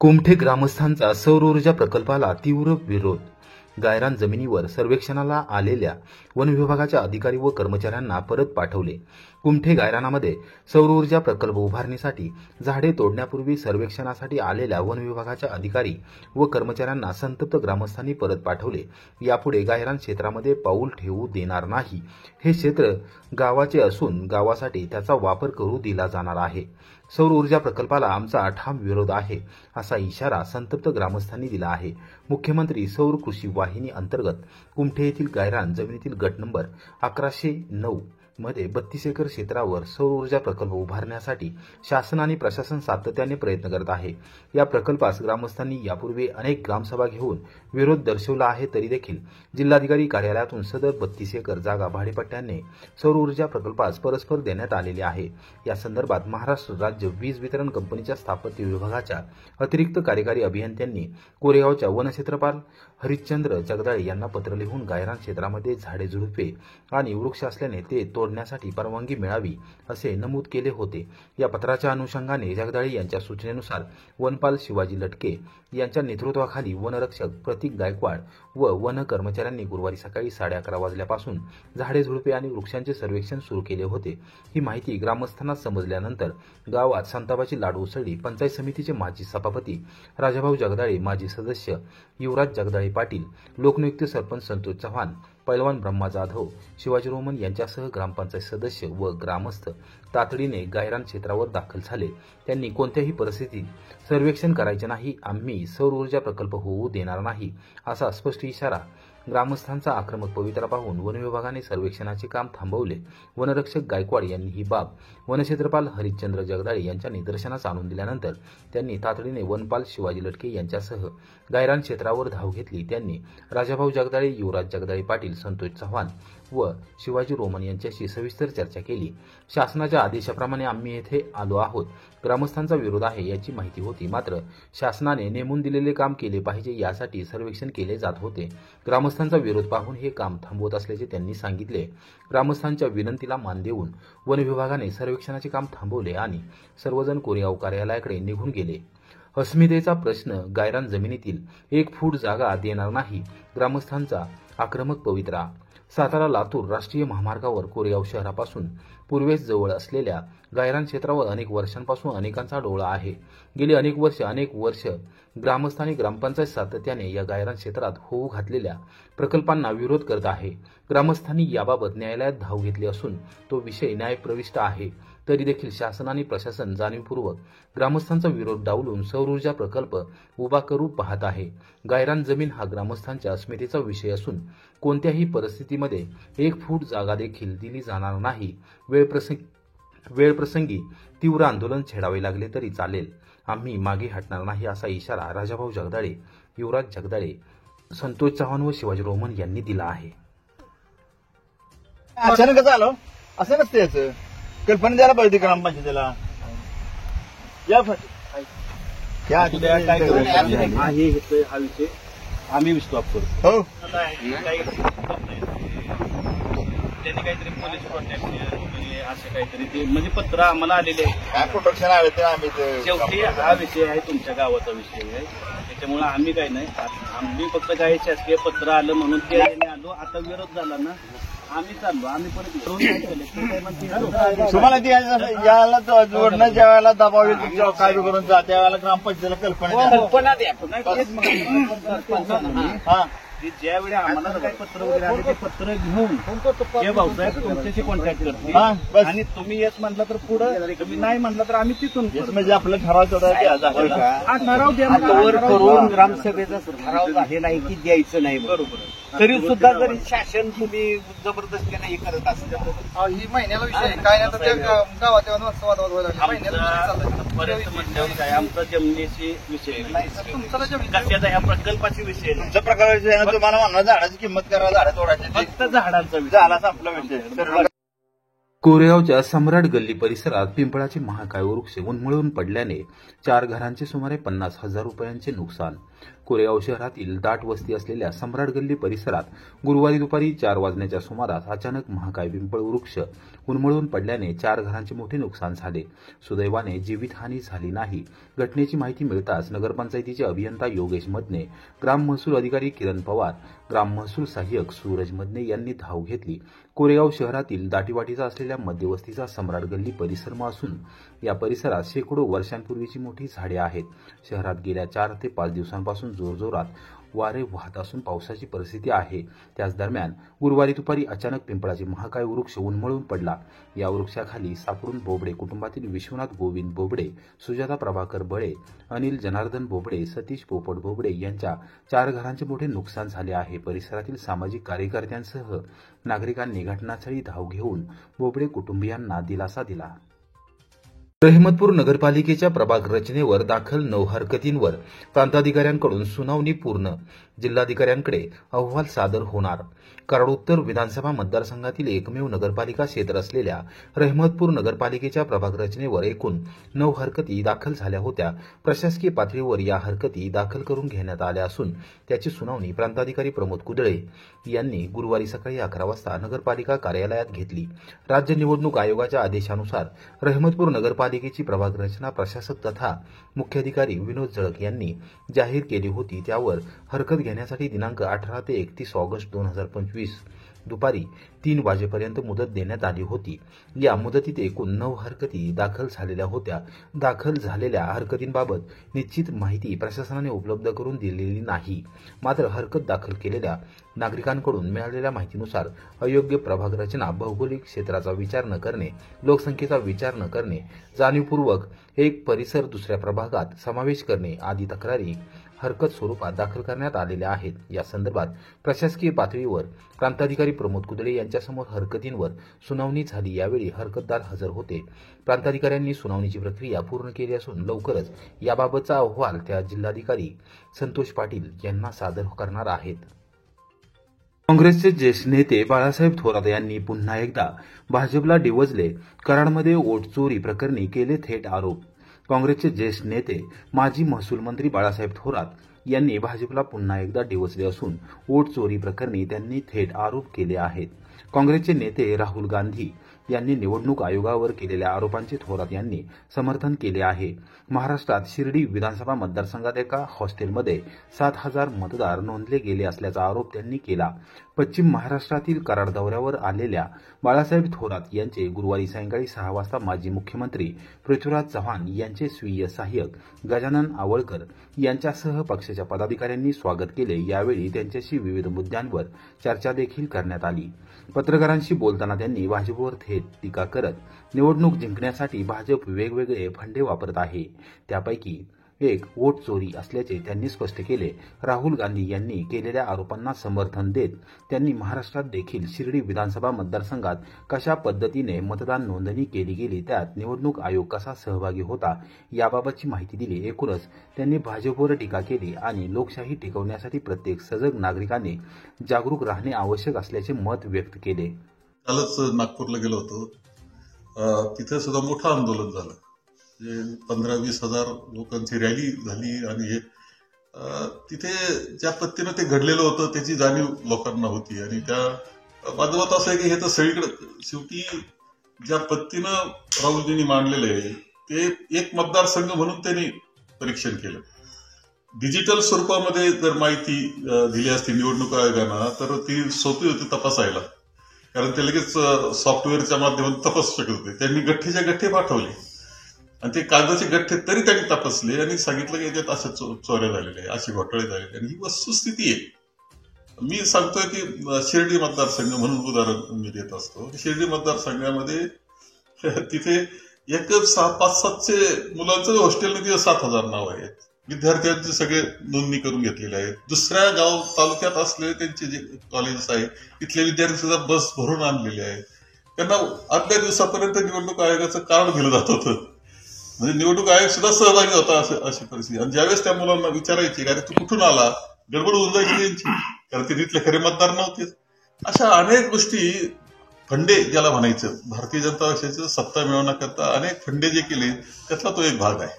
कुमठे ग्रामस्थांचा सौर ऊर्जा प्रकल्पाला तीव्र विरोध. गायरान जमिनीवर सर्वेक्षणाला आलेल्या वन विभागाच्या अधिकारी व कर्मचाऱ्यांना परत पाठवले. कुमठे गायरानामध्ये सौर ऊर्जा प्रकल्प उभारणीसाठी झाडे तोडण्यापूर्वी सर्वेक्षणासाठी आलेल्या वन विभागाच्या अधिकारी व कर्मचाऱ्यांना संतप्त ग्रामस्थांनी परत पाठवले. यापुढे गायरान क्षेत्रामध्ये पाऊल ठेवू देणार नाही. हे क्षेत्र गावाचे असून गावासाठी त्याचा वापर करू दिला जाणार आहे. सौर ऊर्जा प्रकल्पाला आमचा ठाम विरोध आहे, असा इशारा संतप्त ग्रामस्थांनी दिला आहे. मुख्यमंत्री सौर कृषी वाहिनी अंतर्गत कुमठे येथील गायरान जमिनीतील गट नंबर 1109 मध्ये 32 एकर क्षेत्रावर सौर ऊर्जा प्रकल्प उभारण्यासाठी शासन आणि प्रशासन सातत्याने प्रयत्न करत आहे. या प्रकल्पास ग्रामस्थांनी यापूर्वी अनेक ग्रामसभा घेऊन विरोध दर्शवला आहे. तरी देखील जिल्हाधिकारी कार्यालयातून सदर 32 एकर जागा भाडेपट्ट्याने सौर ऊर्जा प्रकल्पास परस्पर देण्यात आलेली आहे. या संदर्भात महाराष्ट्र राज्य वीज वितरण कंपनीच्या स्थापत्य विभागाच्या अतिरिक्त कार्यकारी अभियंत्यांनी कोरेगावच्या वनक्षेत्रपाल हरिश्चंद्र जगदाळे यांना पत्र लिहून गायरान क्षेत्रामध्ये झाडे झुडपे आणि वृक्ष असल्याने ते तोडण्यासाठी परवानगी मिळावी असे नमूद केले होते. या पत्राच्या अनुषंगाने जगदाळे यांच्या सूचनेनुसार वनपाल शिवाजी लटके यांच्या नेतृत्वाखाली वनरक्षक प्रतीक गायकवाड व वन कर्मचाऱ्यांनी गुरुवारी सकाळी 11:30 वाजल्यापासून झाडे झुडपे आणि वृक्षांचे सर्वेक्षण सुरू केले होते. ही माहिती ग्रामस्थांना समजल्यानंतर गावात संतापाची लाट उसळली. पंचायत समितीचे माजी सभापती राजाभाऊ जगदाळे, माजी सदस्य युवराज जगदाळे पाटील, लोकनियुक्त सरपंच संतोष चव्हाण, पैलवान ब्रह्मा जाधव, शिवाजी रोमन यांच्यासह ग्रामपंचायत सदस्य व ग्रामस्थ तातडीने गायरान क्षेत्रावर दाखल झाले. त्यांनी कोणत्याही परिस्थितीत सर्वेक्षण करायचे नाही, आम्ही सौर ऊर्जा प्रकल्प होऊ देणार नाही, असा स्पष्ट इशारा. ग्रामस्थांचा आक्रमक पवित्रा पाहून वन विभागाने सर्वेक्षणाचे काम थांबवले. वनरक्षक गायकवाड यांनी ही बाब वनक्षेत्रपाल हरिश्चंद्र जगदाळे यांच्या निदर्शनास आणून दिल्यानंतर त्यांनी तातडीने वनपाल शिवाजी लटके यांच्यासह गायरान क्षेत्रावर धाव घेतली. त्यांनी राजाभाऊ जगदाळे, युवराज जगदाळे पाटील, संतोष चव्हाण व शिवाजी रोमन यांच्याशी सविस्तर चर्चा केली. शासनाच्या आदेशाप्रमाणे आम्ही येथे आलो आहोत. ग्रामस्थांचा विरोध आहे याची माहिती होती, मात्र शासनाने नेमून दिलेले काम केले पाहिजे यासाठी सर्वेक्षण केले जात होते. ग्रामस्थांचा विरोध पाहून हे काम थांबवत असल्याचे त्यांनी सांगितले. ग्रामस्थांच्या विनंतीला मान देऊन वन विभागाने सर्वेक्षणाचे काम थांबवले आणि सर्वजण कोरेगाव कार्यालयाकडे निघून गेले. अस्मितेचा प्रश्न, गायरान जमिनीतील 1 फूट जागा देणार नाही, ग्रामस्थांचा आक्रमक पवित्रा. सातारा लातूर राष्ट्रीय महामार्गावर कोरेगाव शहरापासून पूर्वेस जवळ असलेल्या गायरान क्षेत्रावर अनेक वर्षांपासून अनेकांचा डोळा आहे. गेली अनेक वर्ष ग्रामस्थांनी ग्रामपंचायत सातत्याने या गायरान क्षेत्रात होऊ घातलेल्या प्रकल्पांना विरोध करत आहे. ग्रामस्थांनी याबाबत न्यायालयात धाव घेतली असून तो विषय न्यायप्रविष्ट आहे. तरी देखील शासन आणि प्रशासन जाणीवपूर्वक ग्रामस्थांचा विरोध डावलून सौर ऊर्जा प्रकल्प उभा करू पाहत आहे. गायरान जमीन हा ग्रामस्थांच्या अस्मितेचा विषय असून कोणत्याही परिस्थितीमध्ये 1 फूट जागा देखील दिली जाणार नाही. वेळप्रसंगी तीव्र आंदोलन छेडावे लागले तरी चालेल, आम्ही मागे हटणार नाही, असा इशारा राजाभाऊ जगदाळे, युवराज जगदाळे, संतोष चव्हाण व शिवाजी रोमन यांनी दिला आहे. अचानक आलो असं नसते, याचं कल्पना द्यायला पाहिजे ग्रामपंचायतीला. हा विषय आम्ही स्टॉप करतो. हो, त्यांनी काहीतरी पोलीस प्रोटेक्शन असे काहीतरी ते म्हणजे पत्र आम्हाला आलेले आहे. काय प्रोटेक्शन आले ते आम्ही शेवटी हा विषय आहे, तुमच्या गावाचा विषय आहे. त्याच्यामुळे आम्ही काही नाही, आम्ही फक्त काही शासकीय पत्र आलं म्हणून ते आलो. आता विरोध झाला ना, आम्ही चाललो, आम्ही परत तुम्हाला याला जोडणं ज्या वेळेला दबाव येईल काय करून जा, त्यावेळेला ग्रामपंचायतीला कल्पना द्या. ज्यावेळी आम्हाला काही पत्र वगैरे आले ते पत्र घेऊन हे भाऊसाहेब तुमच्याशी कॉन्टॅक्ट करतील आणि तुम्ही येत म्हटलं तर पुढे, तुम्ही नाही म्हटलं तर आम्ही तिथून म्हणजे आपलं ठराव ठराव द्या करून ग्रामसभेचा ठराव झालेला आहे की द्यायचं नाही. बरोबर. तरी सुद्धा जरी शासन तुम्ही जबरदस्तीने हे करत असेल, ही महिन्याला विषय काय नाही तर गावाच्या आमचा जमिनीची विषय कशाचा ह्या प्रकल्पाची विषय तुमच्या प्रकार तुम्हाला म्हणणार झाडाची किंमत करा, झाडं तोडायची, फक्त झाडांचा विषय झाला संपला विषय. कोरेगावच्या सम्राट गल्ली परिसरात पिंपळाचे महाकाय वृक्ष उन्मळून पडल्याने 4 घरांचे सुमारे 50,000 रुपयांचे नुकसान. कोरेगाव शहरातील दाट वस्ती असलेल्या सम्राट गल्ली परिसरात गुरुवारी दुपारी 4 वाजण्याच्या सुमारास अचानक महाकाय पिंपळ वृक्ष उन्मळून पडल्याने 4 घरांचे मोठे नुकसान झाले. सुदैवाने जीवितहानी झाली नाही. घटनेची माहिती मिळताच नगरपंचायतीचे अभियंता योगेश मदने, ग्राम महसूल अधिकारी किरण पवार, ग्राम महसूल सहाय्यक सूरज मदने यांनी धाव घेतली. कोरेगाव शहरातील दाटीवाटीचा असलेल्या मध्यवस्तीचा सम्राट गल्ली परिसर असून या परिसरात शेकडो वर्षांपूर्वीची मोठी झाडे आहेत. शहरात गेल्या 4 ते 5 दिवसांपासून जोरजोरात वारे वाहत असून पावसाची परिस्थिती आहे. त्याच दरम्यान गुरुवारी दुपारी अचानक पिंपळाचे महाकाय वृक्ष उन्मळून पडला. या वृक्षाखाली सापडून बोबडे कुटुंबातील विश्वनाथ गोविंद बोबडे, सुजाता प्रभाकर बळे, अनिल जनार्दन बोबडे, सतीश पोपट बोबडे यांच्या 4 घरांचे मोठे नुकसान झाले आहे. परिसरातील सामाजिक कार्यकर्त्यांसह नागरिकांनी घटनास्थळी धाव घेऊन बोबडे कुटुंबियांना दिलासा दिला. रहमतपूर नगरपालिकेच्या प्रभाग रचनेवर दाखल 9 हरकतींवर प्रांताधिकाऱ्यांकडून सुनावणी पूर्ण. जिल्हाधिकाऱ्यांकडे अहवाल सादर होणार. कराड उत्तर विधानसभा मतदारसंघातील एकमेव नगरपालिका क्षेत्र असलेल्या रहमतपूर नगरपालिकेच्या प्रभाग रचनेवर एकूण 9 हरकती दाखल झाल्या होत्या. प्रशासकीय पातळीवर या हरकती दाखल करून घेण्यात आल्या असून त्याची सुनावणी प्रांताधिकारी प्रमोद कुदळे यांनी गुरुवारी सकाळी 11 वाजता नगरपालिका कार्यालयात घेतली. राज्य निवडणूक आयोगाच्या आदेशानुसार रहमतपूर नगरपालिकेची प्रभाग रचना प्रशासक तथा मुख्याधिकारी विनोद जळक यांनी जाहीर केली होती. त्यावर हरकत घेण्यासाठी दिनांक 18 ते 31 ऑगस्ट 2025 दुपारी 3 वाजेपर्यंत मुदत देण्यात आली होती. या मुदतीत एकूण 9 हरकती दाखल झालेल्या होत्या. दाखल झालेल्या हरकतींबाबत निश्चित माहिती प्रशासनाने उपलब्ध करून दिलेली नाही. मात्र हरकत दाखल केलेल्या नागरिकांकडून मिळालेल्या माहितीनुसार अयोग्य प्रभाग रचना, भौगोलिक क्षेत्राचा विचार न करणे, लोकसंख्येचा विचार न करणे, जाणीवपूर्वक एक परिसर दुसऱ्या प्रभागात समावेश करणे आदी तक्रारी हरकत स्वरूपात दाखल करण्यात आलेल्या आहेत. या संदर्भात प्रशासकीय पातळीवर प्रांताधिकारी प्रमोद कुदळे यांच्यासमोर हरकतींवर सुनावणी झाली. यावेळी हरकतदार हजर होते. प्रांताधिकाऱ्यांनी सुनावणीची प्रक्रिया पूर्ण केली असून लवकरच याबाबतचा अहवाल त्या जिल्हाधिकारी संतोष पाटील यांना सादर करणार आहेत. काँग्रेसचे ज्येष्ठ नेते बाळासाहेब थोरात यांनी पुन्हा एकदा भाजपला डिवचले. कराडमध्ये वोट चोरी प्रकरणी केले थेट आरोप. काँग्रेसचे ज्येष्ठ नेते माजी महसूल मंत्री बाळासाहेब थोरात यांनी भाजपला पुन्हा एकदा डिवचले असून वोट चोरी प्रकरणी त्यांनी थेट आरोप केले आहेत. काँग्रेसचे नेते राहुल गांधी यांनी निवडणूक आयोगावर केलेल्या आरोपांचे थोरात यांनी समर्थन केले आहे. महाराष्ट्रात शिर्डी विधानसभा मतदारसंघात एका हॉस्टेलमध्ये 7,000 मतदार नोंदले गेले असल्याचा आरोप त्यांनी केला. पश्चिम महाराष्ट्रातील कराड दौऱ्यावर आलेल्या बाळासाहेब थोरात यांचे गुरुवारी सायंकाळी 6 वाजता माजी मुख्यमंत्री पृथ्वीराज चव्हाण यांचे स्वीय सहाय्यक गजानन आवळकर यांच्यासह पक्षाच्या पदाधिकाऱ्यांनी स्वागत केले. यावेळी त्यांच्याशी विविध मुद्द्यांवर चर्चा देखील करण्यात आली. पत्रकारांशी बोलताना त्यांनी भाजपवर थेट टीका करत निवडणूक जिंकण्यासाठी भाजप वेगवेगळे फंडे वापरत आहे, त्यापैकी एक वोट चोरी असल्याचे त्यांनी स्पष्ट केले. राहुल गांधी यांनी केलेल्या आरोपांना समर्थन देत त्यांनी महाराष्ट्रात देखील शिर्डी विधानसभा मतदारसंघात कशा पद्धतीने मतदान नोंदणी केली गेली, त्यात निवडणूक आयोग कसा सहभागी होता याबाबतची माहिती दिली. एकूणच त्यांनी भाजपवर टीका केली आणि लोकशाही टिकवण्यासाठी प्रत्येक सजग नागरिकाने जागरूक राहणे आवश्यक असल्याचे मत व्यक्त केले. कालच नागपूरला गेलो होतो. तिथे सुद्धा मोठं आंदोलन झालं. 15-20 हजार लोकांची रॅली झाली आणि तिथे ज्या पद्धतीनं ते घडलेलं होतं त्याची जाणीव लोकांना होती. आणि त्या माझं मत असं आहे की हे तर सगळीकडे शेवटी ज्या पद्धतीनं राहुलजींनी मांडलेलं आहे ते एक मतदारसंघ म्हणून त्यांनी परीक्षण केलं. डिजिटल स्वरूपामध्ये जर माहिती दिली असती निवडणूक आयोगानं तर ती सोपी होती तपासायला, कारण ते लगेच सॉफ्टवेअरच्या माध्यमातून तपासू शकत होते. त्यांनी गठ्ठेच्या गठ्ठे पाठवले आणि ते कागदाचे गठ्ठे तरी त्यांनी तपासले आणि सांगितलं की याच्यात अशा चोऱ्या झालेल्या आहे, अशी घोटाळे झालेले. आणि ही वस्तुस्थिती आहे. मी सांगतोय की शिर्डी मतदारसंघ म्हणून उदाहरण मी देत असतो. शिर्डी मतदारसंघामध्ये तिथे एक 500-700 मुलांचं हॉस्टेलने तिथे 7,000 नाव आहेत. विद्यार्थ्यांचे सगळे नोंदणी करून घेतलेले आहेत. दुसऱ्या गाव तालुक्यात असलेले त्यांचे जे कॉलेजेस आहेत तिथले विद्यार्थी सुद्धा बस भरून आणलेले आहेत. त्यांना आदल्या दिवसापर्यंत निवडणूक आयोगाचं कार्ड दिलं जात होतं. म्हणजे निवडणूक आयोग सुद्धा सहभागी होता अशी परिस्थिती. आणि ज्यावेळेस त्या मुलांना विचारायची अरे तू कुठून आला, गडबड होऊन जायची त्यांची, कारण ते तिथले खरे मतदार नव्हतेच. अशा अनेक गोष्टी, फंडे ज्याला म्हणायचं, भारतीय जनता पक्षाचं सत्ता मिळवण्याकरता अनेक फंडे जे केले त्यातला तो एक भाग आहे.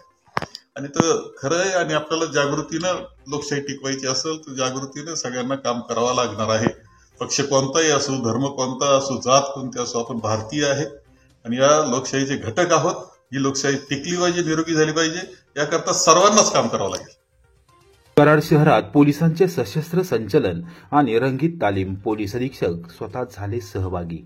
आणि तर खरं आहे. आणि आपल्याला जागृतीनं लोकशाही टिकवायची असेल तर जागृतीनं सगळ्यांना काम करावं लागणार आहे. पक्ष कोणताही असो, धर्म कोणता असो, जात कोणती असो, आपण भारतीय आहे आणि या लोकशाहीचे घटक आहोत. ही लोकशाही टिकली पाहिजे, निरोगी झाली पाहिजे, याकरता सर्वांनाच काम करावं लागेल. कराड शहरात पोलिसांचे सशस्त्र संचलन आणि रंगीत तालीम, पोलीस अधीक्षक स्वतः झाले सहभागी.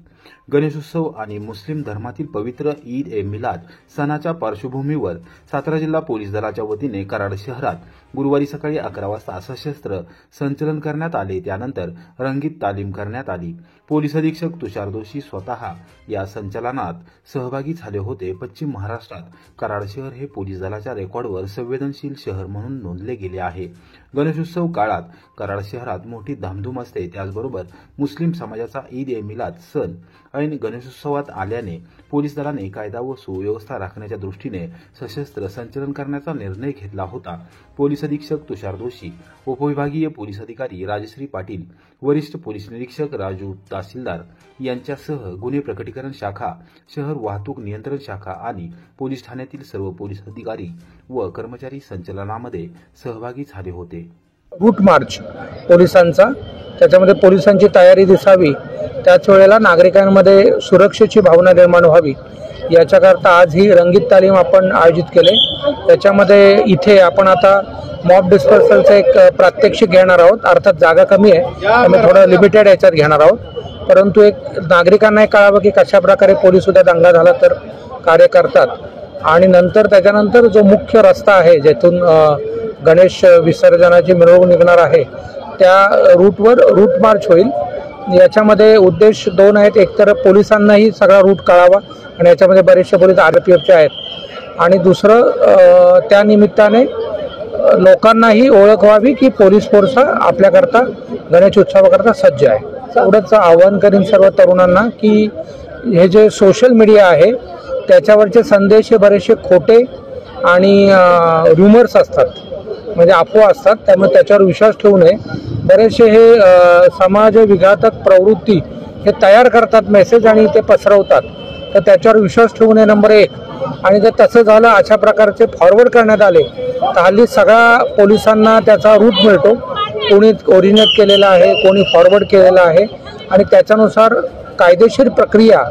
गणेशोत्सव आणि मुस्लिम धर्मातील पवित्र ईद ए मिलाद सणाच्या पार्श्वभूमीवर सातारा जिल्हा पोलीस दलाच्या वतीने कराड शहरात गुरुवारी सकाळी 11 वाजता सशस्त्र संचलन करण्यात आले. त्यानंतर रंगीत तालीम करण्यात आली. पोलीस अधीक्षक तुषार दोशी स्वतः या संचलनात सहभागी झाले होते. पश्चिम महाराष्ट्रात कराड शहर हे पोलीस दलाच्या रेकॉर्डवर संवेदनशील शहर म्हणून नोंदले गेले आहे. गणेशोत्सव काळात कराड शहरात मोठी धामधूम असते. त्याचबरोबर मुस्लिम समाजाचा ईद ए मिलाद सण ऐन गणेशोत्सवात आल्याने पोलीस दलाने कायदा व सुव्यवस्था राखण्याच्या दृष्टीने सशस्त्र संचलन करण्याचा निर्णय घेतला होता. पोलीस अधीक्षक तुषार दोशी, उपविभागीय पोलीस अधिकारी राजश्री पाटील, वरिष्ठ पोलीस निरीक्षक राजू तहसीलदार यांच्यासह गुन्हे प्रकटीकरण शाखा, शहर वाहतूक नियंत्रण शाखा आणि पोलीस ठाण्यातील सर्व पोलीस अधिकारी व कर्मचारी संचलनामध्ये सहभागी झाले होते. रूट मार्च पोलिसांचा, त्याच्यामध्ये पोलिसांची तयारी दिसावी, त्याच वेळेला नागरिकांमध्ये सुरक्षेची भावना निर्माण व्हावी याच्याकरता आज ही रंगीत तालीम आपण आयोजित केले. त्याच्यामध्ये इथे आपण आता मॉब डिस्पर्सलचं एक प्रात्यक्षिक घेणार आहोत. अर्थात जागा कमी आहे त्यामुळे थोडं लिमिटेड याच्यात घेणार आहोत, परंतु एक नागरिकांना कळावं की कशा प्रकारे पोलीस उद्या दंगा झाला तर कार्य करतात. आणि नंतर त्याच्यानंतर जो मुख्य रस्ता आहे जेथून गणेश विसर्जनाची मिरवणूक निघणार आहे त्या रूटवर रूट मार्च होईल. याच्यामध्ये उद्देश दोन आहेत. एक तर पोलिसांनाही सगळा रूट कळावा आणि याच्यामध्ये बरेचसे पोलीस RPFचे आहेत, आणि दुसरं त्या निमित्ताने लोकांनाही ओळख व्हावी की पोलीस फोर्स आपल्याकरता गणेश उत्सवाकरता सज्ज आहे. एवढंच आवाहन करीन सर्व तरुणांना की हे जे सोशल मीडिया आहे त्याच्यावरचे संदेश हे बरेचसे खोटे आणि र्युमर्स असतात, म्हणजे अफवा असतात, त्यामुळे त्याच्यावर विश्वास ठेवू नये. बरेचसे हे समाज विघातक प्रवृत्ती हे तयार करतात मेसेज आणि ते पसरवतात, तर त्याच्यावर विश्वास ठेवू नये नंबर 1. आणि जर तसं झालं, अशा प्रकारचे फॉरवर्ड करण्यात आले तर हल्ली सगळ्या पोलिसांना त्याचा रूट मिळतो. कोणी ओरिजिनेट केलेला आहे, कोणी फॉरवर्ड केलेला आहे, आणि त्याच्यानुसार कायदेशीर प्रक्रिया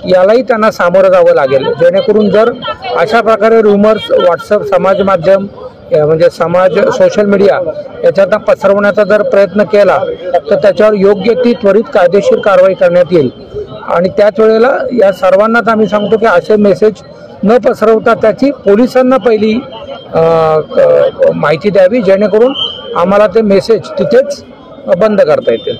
यालाही त्यांना सामोरं जावं लागेल. जेणेकरून जर अशा प्रकारे रूमर्स व्हॉट्सअप समाज माध्यम म्हणजे समाज सोशल मीडिया याच्यात पसरवण्याचा जर प्रयत्न केला तर त्याच्यावर योग्य ती त्वरित कायदेशीर कारवाई करण्यात येईल. आणि त्याच वेळेला या सर्वांनाच आम्ही सांगतो की असे मेसेज न पसरवता त्याची पोलिसांना पहिली माहिती द्यावी, जेणेकरून आम्हाला ते मेसेज तिथेच बंद करता येतील.